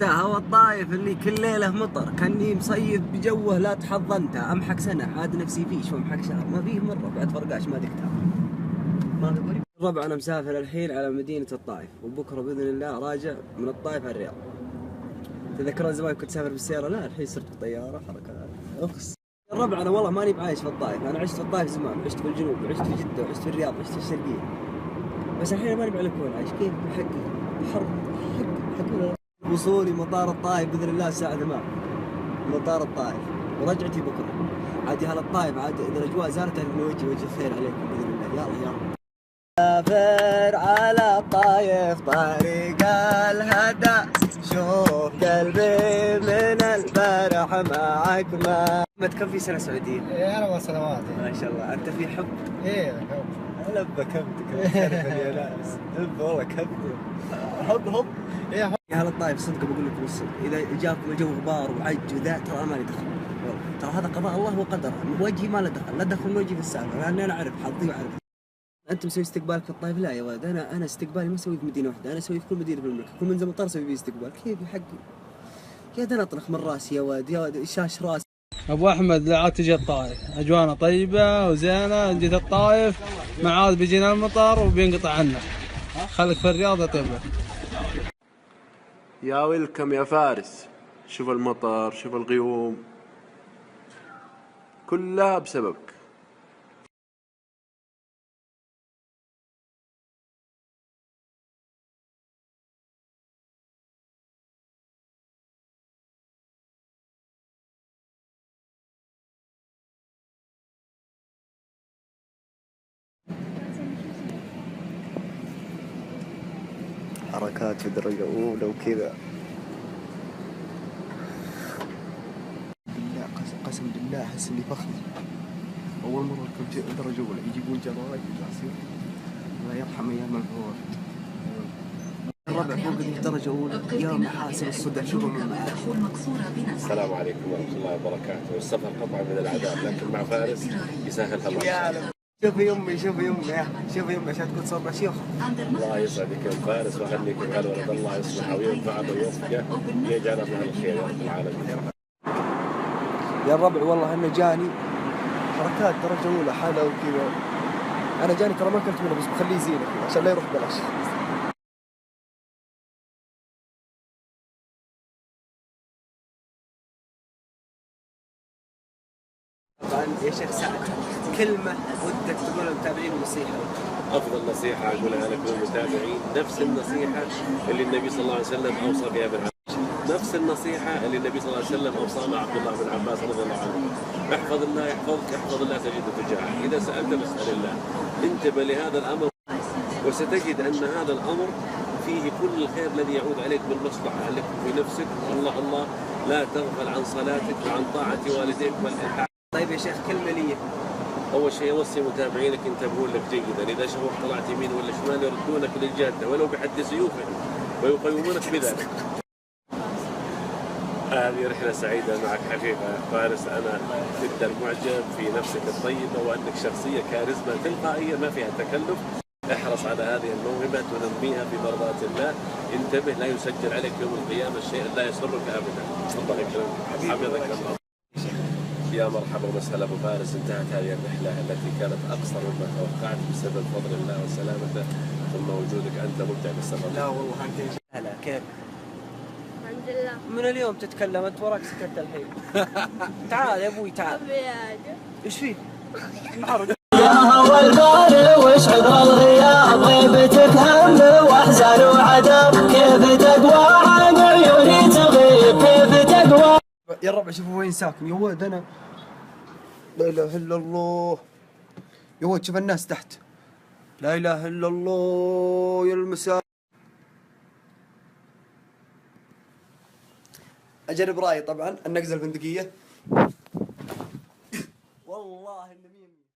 هو الطايف اللي كل ليلة مطر كاني مصيف بجوه لا تحضنته امحك سنة عاد نفسي فيه شو امحك شهر ما فيه مرة بعد فرقاش ما دكتها ما في الربع. انا مسافر الحين على مدينة الطايف وبكرة باذن الله راجع من الطايف على الرياض. تذكرون زمان كنت اسافر بالسيارة؟ لا الحين صرت بالطيارة حركات اخس. الربع انا والله ماني بعايش في الطايف، انا عشت في الطايف زمان، عشت في الجنوب، عشت في جدة، وعشت في الرياض، عشت في الشرقية، بس الحين ماني بعلى الكون عايش كيف بحق حر حق وصولي مطار الطائف باذن الله الساعة 8 مطار الطائف ورجعتي بكرة. عاد يا هلا الطائف عاد اذا الاجواء زالت من وجه الخير عليكم باذن الله. يلا يلا سافر على الطايف طريق الهدى شوف قلبي من الفرح معك ما كم في سنة سعودية؟ ايه 4 سنوات. ما شاء الله. انت في حب؟ ايه حب. لبه كبتك يا ناس لبه والله كبتك حب ايه حب. يا هلا الطايف صدق بقول لكم الصدق، اذا جاكم الجو غبار وعج وذا ترى ما لي دخل، ترى هذا قضاء الله وقدره، وجهي ما له دخل، لا دخل من وجهي في السالفه لاني انا اعرف حظي واعرف. انت مسوي استقبالك في الطايف؟ لا يا ولد انا استقبالي ما اسويه في مدينه واحده، انا اسويه في كل مدينه في المملكه، كل من مطار اسوي فيه استقبال. كيف حقي يا ده اطرخ من راسي يا ولد يا ولد شاش راس. ابو احمد لا عاد تجي الطايف، اجوانا طيبه وزينه، جيت الطايف معاذ بيجينا المطر وبينقطع عنا، خليك في الرياض يطيب لك. يا ويلكم يا فارس، شوف المطر شوف الغيوم كلها بسببك. حركات في درجة أولى وكذا بالله قسم بالله أحس إني فخم. أول مرة أركب درجة أولى يجيبون جرايد الله يرحم أيام الفور. الربع فوق درجة أولى يا محاسن الصدى شوفوا من السلام عليكم ورحمة الله وبركاته. السفر قطعة من العذاب لكن مع فارس يسهلها الله. شوفي يمي شوفي يمي شوفي يمي عشان تكون صوبة شيوخ. الله يسعدك يا فارس ويخليك يا ولد، الله يصلحه وينفعه ويوفقه ويجعله من الخير يا رب العالمين. يا الربع والله انه جاني حركات درجة أولى حالة وكذا، أنا جاني ترى ما أكلت منه بس بخليه زينة كذا عشان لا يروح بلاش. طبعا يا شيخ سعد كلمة ودك تقولها للمتابعين ونصيحة. أفضل نصيحة أقولها لكم المتابعين نفس النصيحة اللي النبي صلى الله عليه وسلم أوصى بها ابن عباس، نفس النصيحة اللي النبي صلى الله عليه وسلم أوصى مع عبد الله بن عباس رضي الله عنه. احفظ الله يحفظك، احفظ الله تجده تجاهك، إذا سألت فاسأل الله، انتبه لهذا الأمر وستجد أن هذا الأمر فيه كل الخير الذي يعود عليك بالمصلحة لك في نفسك. والله الله لا تغفل عن صلاتك وعن طاعة والديك بل. طيب يا شيخ كلمة لي. أول شيء أوصي متابعينك ينتبهون لك جيدا، إذا شافوك طلعت يمين ولا شمال يردونك للجادة ولو بحد سيوفهم ويقيمونك بذلك. هذه رحلة سعيدة معك حقيقة يا فارس، أنا جدا معجب في نفسك الطيبة وأنك شخصية كاريزما تلقائية ما فيها تكلف. احرص على هذه الموهبة تنميها في مرضاة الله، انتبه لا يسجل عليك يوم القيامة الشيء لا يسرك أبدا. الله يكرمك حفظك الله. يا مرحبا ومسهلا ابو فارس، انتهت هذه الرحله التي كانت اقصر مما توقعت بسبب فضل الله وسلامته ثم وجودك انت ممتع بالسفر. لا والله انت هلا كيف؟ الحمد لله. من اليوم تتكلم انت وراك سكت الحين. تعال يا ابوي تعال. ايش فيه؟ يا هوى البال وش عذر الغياب، غيبتك هم واحزان وعذاب، كيف تقوى عن عيوني تغيب، كيف تقوى. يا الربع شوفوا وين ساكن يا ولد انا لا اله الا الله. يا ولد شوف الناس تحت لا اله الا الله. يا المساء اجرب رايي طبعا النقزه الفندقيه.